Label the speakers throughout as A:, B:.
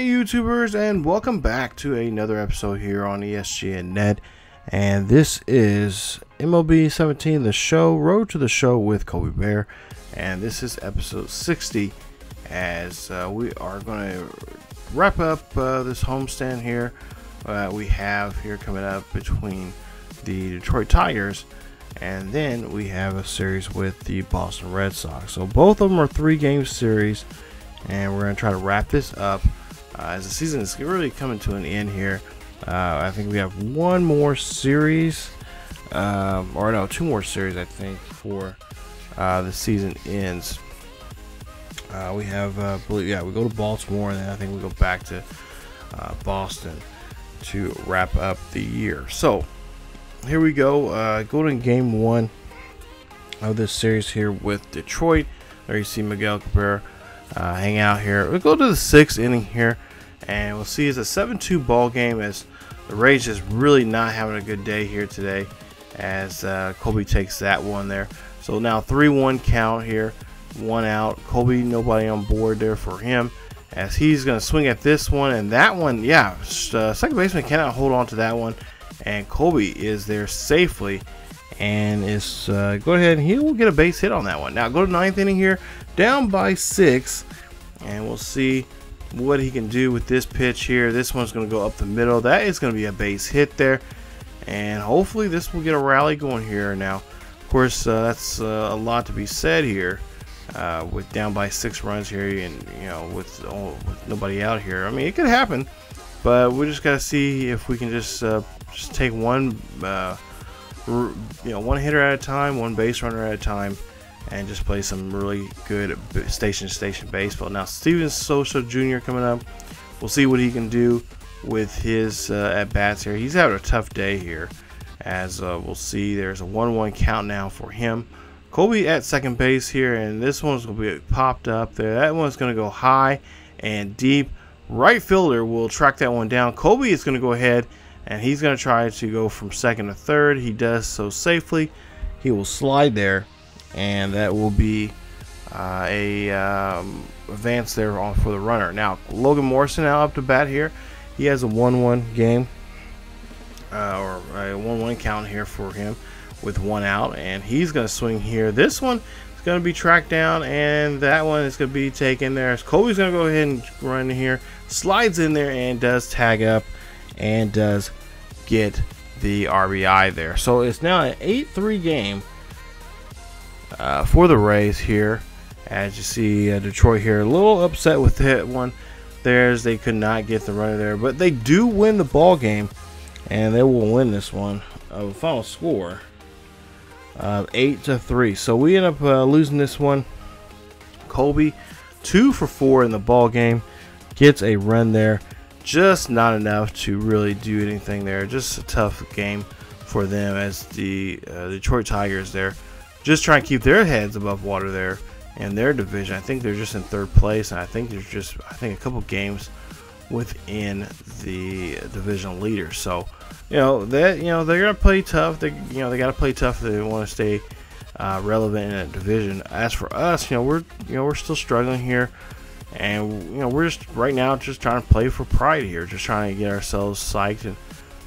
A: Hey YouTubers, and welcome back to another episode here on ESGNet. And this is MLB 17, the show, Road to the Show with Colby Baer. And this is episode 60, as we are going to wrap up this homestand here we have here coming up between the Detroit Tigers, and then we have a series with the Boston Red Sox. So both of them are 3-game series, and we're going to try to wrap this up as the season is really coming to an end here. I think we have one more series, or no, 2 more series I think before the season ends. We have, we go to Baltimore, and then I think we go back to Boston to wrap up the year. So here we go. Go to game 1 of this series here with Detroit. There you see Miguel Cabrera hang out here. We'll go to the 6th inning here, and we'll see it's a 7-2 ball game, as the Rays is really not having a good day here today, as Colby takes that one there. So now 3-1 count here, 1 out. Colby, nobody on board there for him, as he's going to swing at this one, and that one, second baseman cannot hold on to that one, and Colby is there safely, and is go ahead and he will get a base hit on that one. Now go to 9th inning here, down by 6, and we'll see what he can do with this pitch here. This one's going to go up the middle. That is going to be a base hit there, and hopefully this will get a rally going here. Now, of course, that's a lot to be said here with down by 6 runs here, and with nobody out here. I mean, it could happen, but we just got to see if we can just take one one hitter at a time, one base runner at a time, and just play some really good station-to-station baseball. Now Steven Sosa Jr. coming up. We'll see what he can do with his at-bats here. He's having a tough day here, as we'll see. There's a 1-1 count now for him. Colby at second base here, and this one's going to be popped up there. That one's going to go high and deep. Right fielder will track that one down. Colby is going to go ahead, and he's going to try to go from second to third. He does so safely. He will slide there, and that will be advance there for the runner. Now Logan Morrison now up to bat here. He has a 1-1 game, or a 1-1 count here for him with 1 out, and he's going to swing here. This one is going to be tracked down, and that one is going to be taken there. Colby's going to go ahead and run here, slides in there, and does tag up, and does get the RBI there. So it's now an 8-3 game for the Rays here. As you see, Detroit here a little upset with that one. They could not get the runner there, but they do win the ball game, and they will win this one. Final score 8-3. So we end up losing this one. Colby 2 for 4 in the ball game, gets a run there, just not enough to really do anything there. Just a tough game for them, as the Detroit Tigers there just trying to keep their heads above water there in their division. I think they're just in 3rd place, and I think there's just a couple games within the division leader. So they're gonna play tough. They got to play tough if they want to stay relevant in that division. As for us, we're still struggling here, and we're just right now just trying to play for pride here, just trying to get ourselves psyched and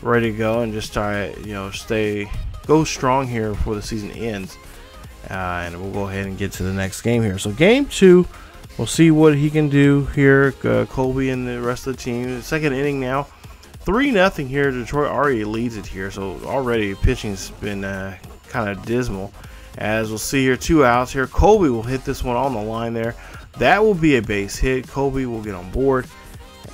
A: ready to go, and just try to go strong here before the season ends. And we'll go ahead and get to the next game here. So game 2, we'll see what he can do here, Colby and the rest of the team. The 2nd inning now, 3-0 here. Detroit already leads it here, so already pitching's been kind of dismal. As we'll see here, 2 outs here. Colby will hit this one on the line there. That will be a base hit. Colby will get on board,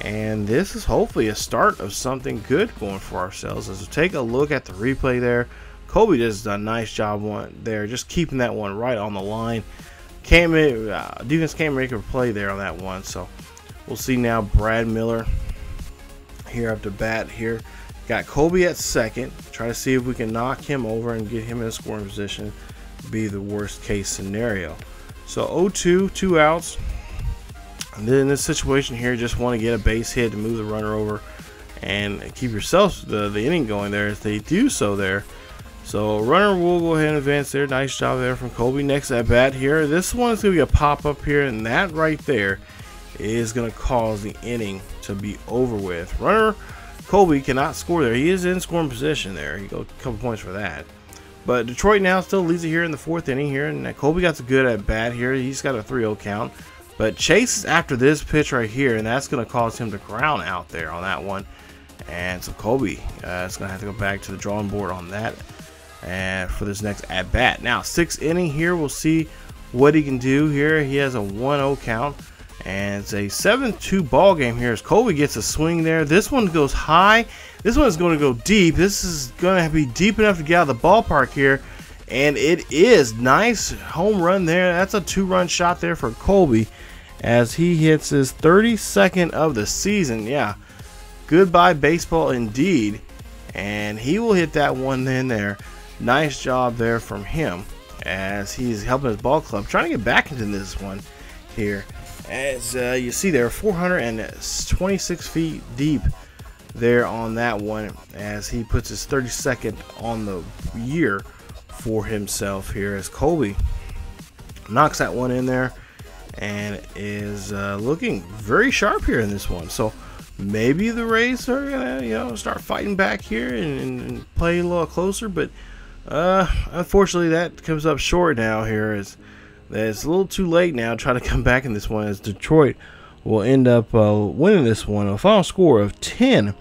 A: and this is hopefully a start of something good going for ourselves. As we take a look at the replay there, Colby does a nice job there, just keeping that one right on the line. Defense can't make a play there on that one. So we'll see now. Brad Miller here up to bat here. Got Colby at second. Try to see if we can knock him over and get him in a scoring position. Be the worst case scenario. So 0-2, 2 outs. And then in this situation here, just want to get a base hit to move the runner over and keep yourself the inning going there. If they do so there. So runner will go ahead and advance there. Nice job there from Colby. Next at bat here. This one is going to be a pop up here, and that right there is going to cause the inning to be over with. Runner Colby cannot score there. He is in scoring position there. He got a couple points for that. But Detroit now still leads it here in the 4th inning here, and Colby got good at bat here. He's got a 3-0 count. But Chase is after this pitch right here, and that's going to cause him to ground out there on that one. And so Colby is going to have to go back to the drawing board on that and for this next at bat. Now 6th inning here, we'll see what he can do here. He has a 1-0 count, and it's a 7-2 ball game here as Colby gets a swing there. This one goes high. This one is going to go deep. This is going to be deep enough to get out of the ballpark here, and it is nice home run there. That's a 2-run shot there for Colby as he hits his 32nd of the season. Yeah, goodbye baseball indeed, and he will hit that one in there. Nice job there from him as he's helping his ball club trying to get back into this one here. As you see there, 426 feet deep there on that one as he puts his 32nd on the year for himself here as Colby knocks that one in there and is looking very sharp here in this one. So maybe the Rays are gonna start fighting back here and play a little closer, but unfortunately that comes up short now here as it's a little too late now trying to come back in this one as Detroit will end up winning this one. A final score of 10-4.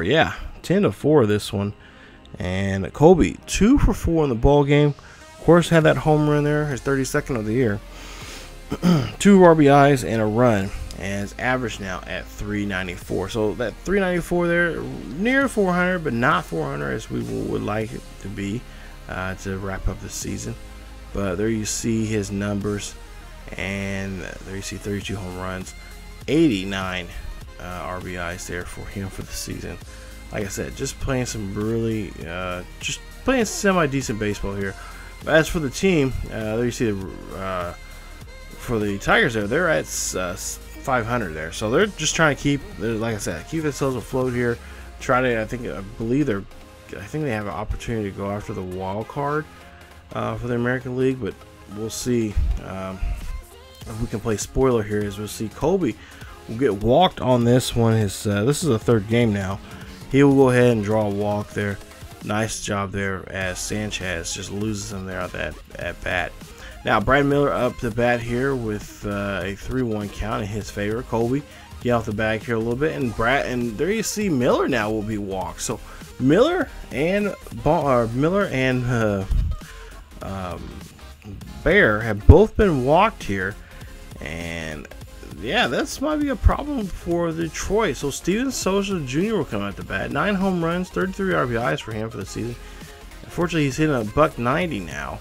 A: Yeah, 10-4 this one. And Colby 2 for 4 in the ball game. Of course, had that home run there, his 32nd of the year. 2 RBIs and a run, and his average now at 394. So that 394 there, near 400, but not 400 as we would like it to be to wrap up the season. But there you see his numbers, and there you see 32 home runs, 89 RBIs there for him for the season. Like I said, just playing some really, just playing semi-decent baseball here. But as for the team, there you see for the Tigers there, they're at 500 there. So they're just trying to keep, like I said, keep themselves afloat here. Try to, I think they have an opportunity to go after the wild card for the American League, but we'll see if we can play spoiler here. As we'll see, Colby will get walked on this one. This is the 3rd game now. He will go ahead and draw a walk there. Nice job there as Sanchez just loses him there at bat. Now Brad Miller up the bat here with a 3-1 count in his favor. Colby get off the bag here a little bit, and there you see Miller now will be walked. So Miller and Baer have both been walked here, and yeah, that's might be a problem for Detroit. So Steven Sosa Jr. will come out the bat. 9 home runs, 33 RBIs for him for the season. Unfortunately, he's hitting a $190 now,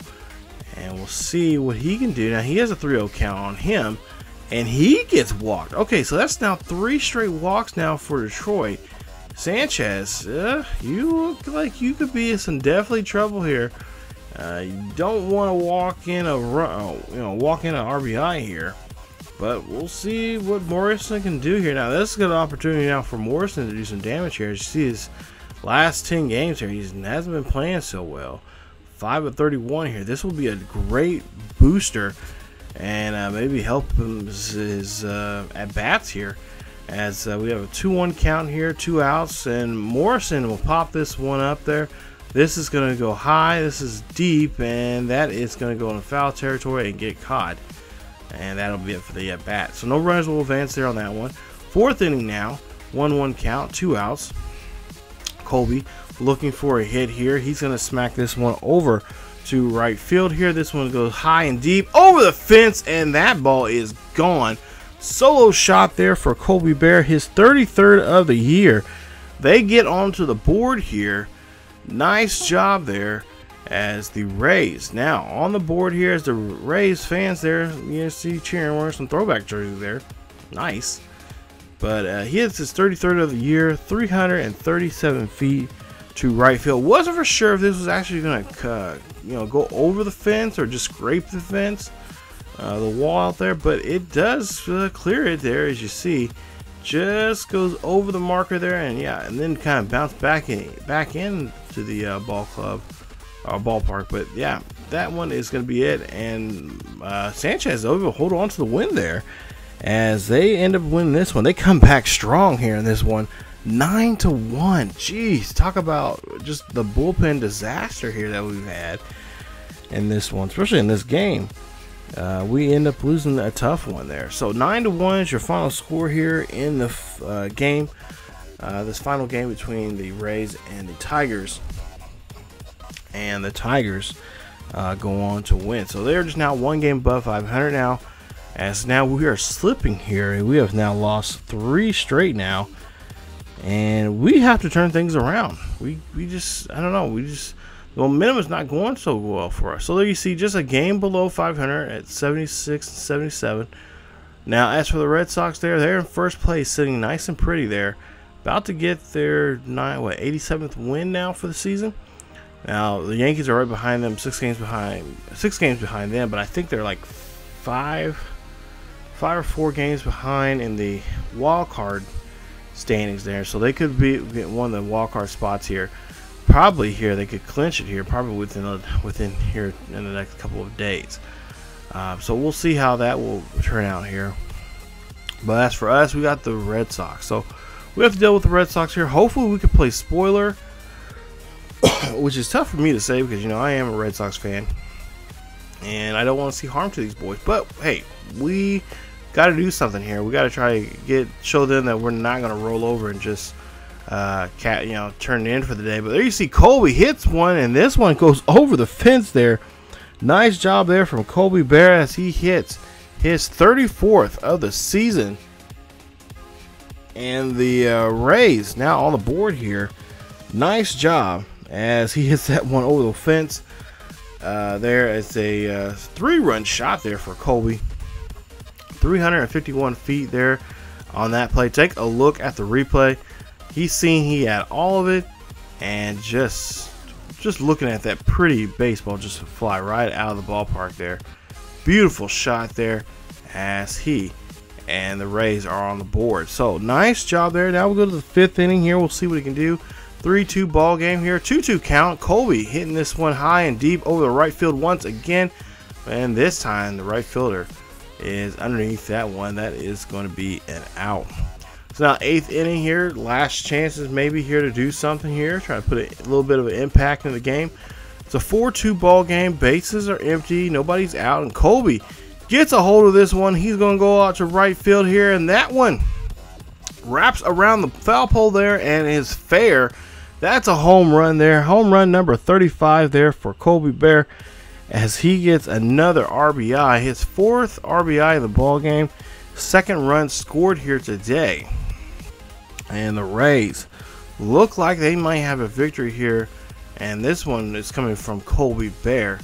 A: and we'll see what he can do. Now he has a 3-0 count on him, and he gets walked. Okay, so that's now 3 straight walks now for Detroit. Sanchez, you look like you could be in some definitely trouble here. You don't want to walk in a walk in an RBI here, but we'll see what Morrison can do here. Now this is a good opportunity now for Morrison to do some damage here. As you see his last 10 games here, he hasn't been playing so well. 5 of 31 here. This will be a great booster and maybe help his at bats here. As we have a 2-1 count here, 2 outs, and Morrison will pop this one up there. This is going to go high, this is deep, and that is going to go in foul territory and get caught. And that'll be it for the at bat. So no runners will advance there on that one. 4th inning now, 1-1 count, 2 outs. Colby looking for a hit here. He's going to smack this one over to right field here. This one goes high and deep over the fence, and that ball is gone. Solo shot there for Colby Baer, his 33rd of the year. They get onto the board here. Nice job there as the Rays. Now on the board here as the Rays fans there, you see cheering, wearing some throwback jerseys there. Nice. But he hits his 33rd of the year, 337 feet to right field. Wasn't for sure if this was actually going to go over the fence or just scrape the fence. The wall out there, but it does clear it there, as you see. Just goes over the marker there, and yeah, and then kind of bounce back into the ball club ballpark. But yeah, that one is going to be it. And Sanchez will hold on to the win there as they end up winning this one. They come back strong here in this one, 9-1. Jeez, talk about just the bullpen disaster here that we've had in this one, especially in this game. We end up losing a tough one there. So 9-1 is your final score here in the game. This final game between the Rays and the Tigers. And the Tigers go on to win. So they're just now one game above 500 now. As now we are slipping here. We have now lost 3 straight now. And we have to turn things around. We just, I don't know, the momentum is not going so well for us. So there you see, just a game below 500 at 76 and 77. Now, as for the Red Sox, they're in first place, sitting nice and pretty there, about to get their 87th win now for the season. Now, the Yankees are right behind them, 6 games behind them, but I think they're like 5 or 4 games behind in the wild card standings there. So they could get one of the wild card spots here. Probably here they could clinch it here, probably within here in the next couple of days. So we'll see how that will turn out here. But as for us, we got the Red Sox, so we have to deal with the Red Sox here. Hopefully we can play spoiler, which is tough for me to say because, you know, I am a Red Sox fan and I don't want to see harm to these boys. But hey, we got to do something here. We got to try to show them that we're not going to roll over and just turn it in for the day. But there you see Colby hits one, and this one goes over the fence there. Nice job there from Colby Baer as he hits his 34th of the season. And the Rays now on the board here. Nice job as he hits that one over the fence. There is a 3-run shot there for Colby. 351 feet there on that play. Take a look at the replay. He's seen he had all of it, and just looking at that pretty baseball just fly right out of the ballpark there. Beautiful shot there as he and the Rays are on the board. So nice job there. Now we'll go to the 5th inning here. We'll see what he can do. 3-2 ball game here. 2-2 count. Colby hitting this one high and deep over the right field once again, and this time the right fielder is underneath that one. That is going to be an out. So now 8th inning here, last chances maybe here to do something here, try to put a little bit of an impact in the game. It's a 4-2 ball game, bases are empty, nobody's out, and Colby gets a hold of this one. He's going to go out to right field here, and that one wraps around the foul pole there and is fair. That's a home run there, home run number 35 there for Colby Baer as he gets another RBI, his 4th RBI of the ball game. 2nd run scored here today. And the Rays look like they might have a victory here, and this one is coming from Colby Baer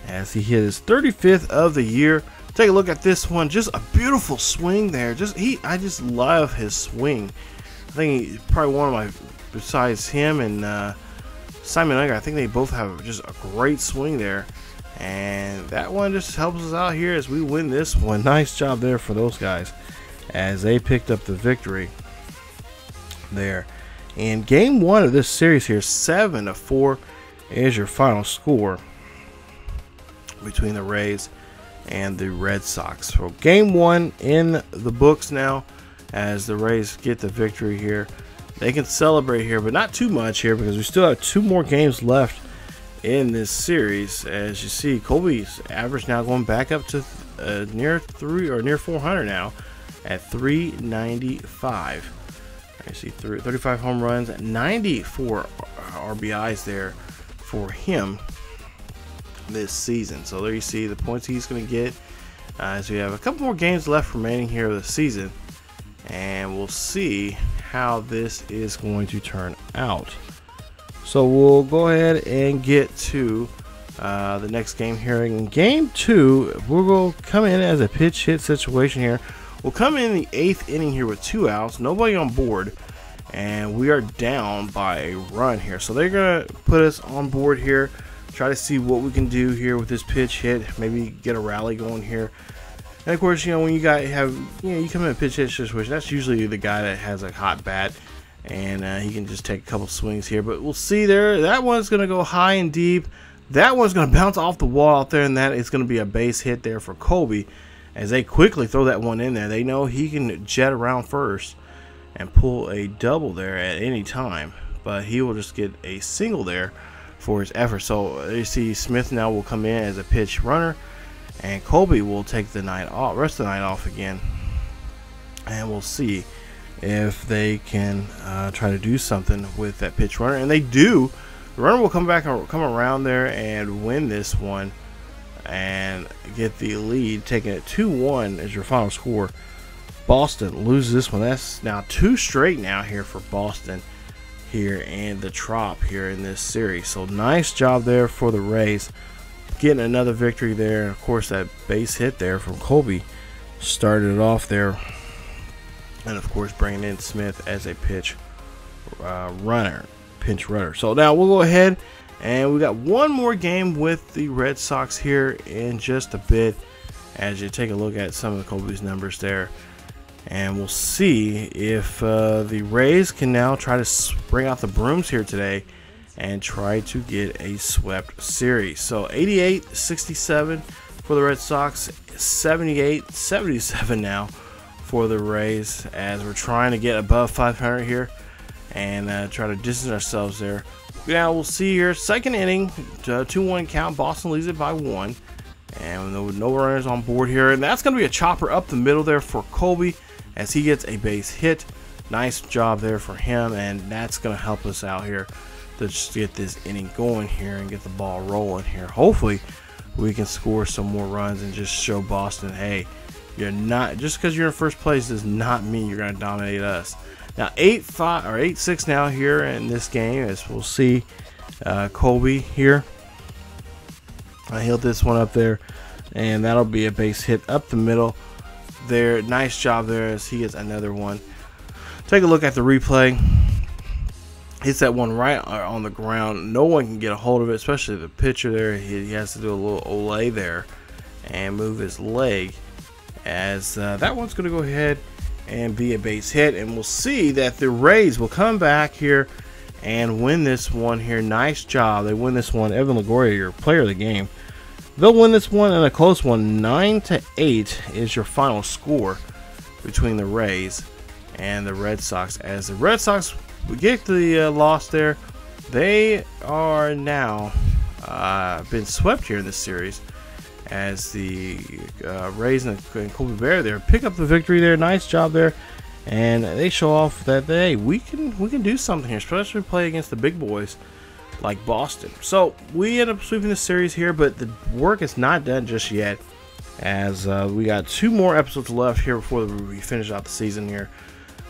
A: as he hit his 35th of the year. Take a look at this one, just a beautiful swing there. I just love his swing. I think he's probably one of my, besides him and Simon Unger, I think they both have just a great swing there. And that one just helps us out here as we win this one. Nice job there for those guys as they picked up the victory there. In game 1 of this series here, 7-4 is your final score between the Rays and the Red Sox. So game 1 in the books now as the Rays get the victory here. They can celebrate here, but not too much here because we still have 2 more games left in this series. As you see, Colby's average now going back up to near 400 now at 395. You see 35 home runs, 94 RBIs there for him this season. So there you see the points he's going to get as we have a couple more games left remaining here of the season, and we'll see how this is going to turn out. So we'll go ahead and get to the next game here. In game 2, we're going to come in as a pitch hit situation here. We'll come in the 8th inning here with 2 outs, nobody on board, and we are down by a run here. So they're going to put us on board here, try to see what we can do here with this pitch hit, maybe get a rally going here. And of course, you know, when you guys have, you come in a pitch hit situation, that's usually the guy that has a hot bat, and he can just take a couple swings here. But we'll see there. That one's going to go high and deep. That one's going to bounce off the wall out there, and that is going to be a base hit there for Colby as they quickly throw that one in there. They know he can jet around first and pull a double there at any time, but he will just get a single there for his effort. So you see Smith now will come in as a pitch runner, and Colby will take the night off, rest of the night off again, and we'll see if they can try to do something with that pitch runner, and they do. The runner will come back and come around there and win this one and get the lead, taking it 2-1 as your final score. Boston loses this one. That's now 2 straight now here for Boston here in the Trop here in this series. So nice job there for the Rays, getting another victory there. And of course, that base hit there from Colby started it off there, and of course bringing in Smith as a pinch runner. So now we'll go ahead, and we got one more game with the Red Sox here in just a bit, as you take a look at some of Colby's numbers there, and we'll see if the Rays can now try to bring out the brooms here today and try to get a swept series. So 88-67 for the Red Sox, 78-77 now for the Rays, as we're trying to get above 500 here and try to distance ourselves there. Now we'll see here, second inning, 2-1 count. Boston leads it by 1, and no runners on board here, and that's going to be a chopper up the middle there for Colby as he gets a base hit. Nice job there for him, and that's going to help us out here to just get this inning going here and get the ball rolling here. Hopefully we can score some more runs and just show Boston, hey, you're not, just because you're in first place does not mean you're going to dominate us. Now 8-5 or 8-6 now here in this game, as we'll see Colby here. He'll this one up there, and that'll be a base hit up the middle there. Nice job there as he gets another one. Take a look at the replay. Hits that one right on the ground. No one can get a hold of it, especially the pitcher there. He has to do a little olay there and move his leg, as that one's going to go ahead and be a base hit, and we'll see that the Rays will come back here and win this one here. Nice job. They win this one. Evan Longoria, your player of the game. They'll win this one in a close one. 9-8 is your final score between the Rays and the Red Sox, as the Red Sox get the loss there. They are now been swept here in this series, as the Rays and Colby Baer there pick up the victory there. Nice job there, and they show off that hey, we can do something here, especially play against the big boys like Boston. So we end up sweeping the series here, but the work is not done just yet, as we got 2 more episodes left here before we finish out the season here.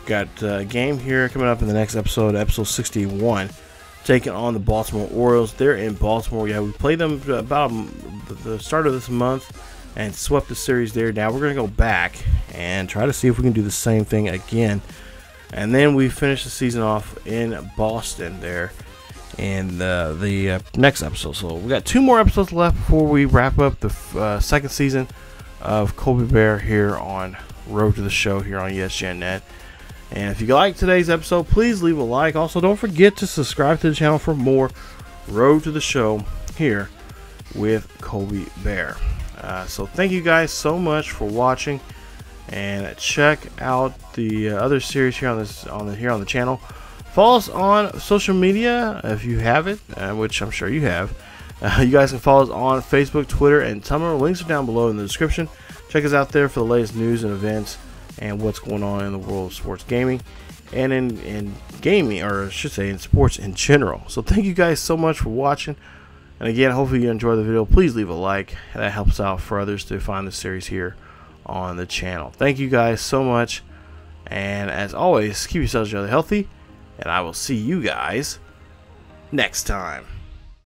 A: Got a game here coming up in the next episode, episode 61. Taking on the Baltimore Orioles. They're in Baltimore. Yeah, we played them about the start of this month and swept the series there. Now we're going to go back and try to see if we can do the same thing again. And then we finish the season off in Boston there in the next episode. So we got 2 more episodes left before we wrap up the second season of Colby Baer here on Road to the Show here on ESGNet. And if you like today's episode, please leave a like. Also, don't forget to subscribe to the channel for more Road to the Show here with Colby Baer. So thank you guys so much for watching, and check out the other series here on the channel. Follow us on social media if you have it, which I'm sure you have. You guys can follow us on Facebook, Twitter, and Tumblr. Links are down below in the description. Check us out there for the latest news and events and what's going on in the world of sports gaming, and in gaming, or I should say in sports in general. So thank you guys so much for watching, and again, hopefully you enjoyed the video. Please leave a like. That helps out for others to find the series here on the channel. Thank you guys so much, and as always, keep yourselves really healthy, and I will see you guys next time.